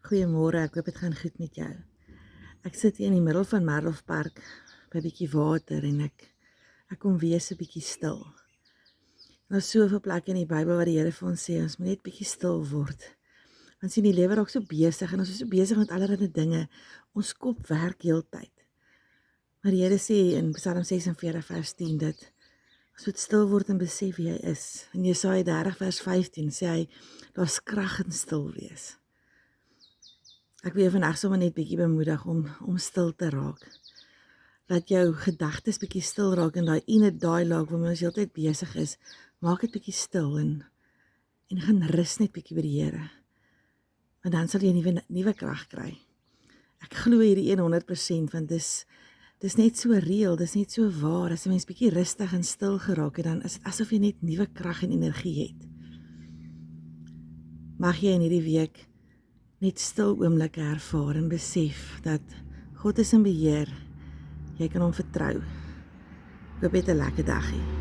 Goeiemôre, ek hoop dit gaan goed met jou. Ek sit hier in die middel van Merlof Park by 'n bietjie water en ek kom wees 'n bietjie stil. Daar's soveel plekke in die Bybel waar die Here vir ons sê ons moet net bietjie stil word. Want sien die lewe raak so besig en ons is so besig met allerlei dinge. Ons kop werk heeltyd. Maar die Here sê in Psalm 46 vers 10 dat ons moet stil word en besef wie hy is. In Jesaja 30 vers 15 sê hy daar's krag in stil wees. Ek wil jou vandag sommer net bietjie bemoedig om stil te raak. Laat jou gedagtes bietjie stil raak in daai inner dialogue waarmee ons heeltyd besig is. Maak dit bietjie stil en gaan rus net bietjie by die Here. Want dan sal jy nuwe krag kry. Ek glo hierdie 100% want dis net so reëel, dis net so waar. As 'n mens bietjie rustig en stil geraak het, dan is dit asof jy net nuwe krag en energie het. Mag jy in hierdie week net stil oomblikke ervaar en besef dat God is in beheer. Jy kan hom vertrou. Ek hoop jy het 'n lekker dagie.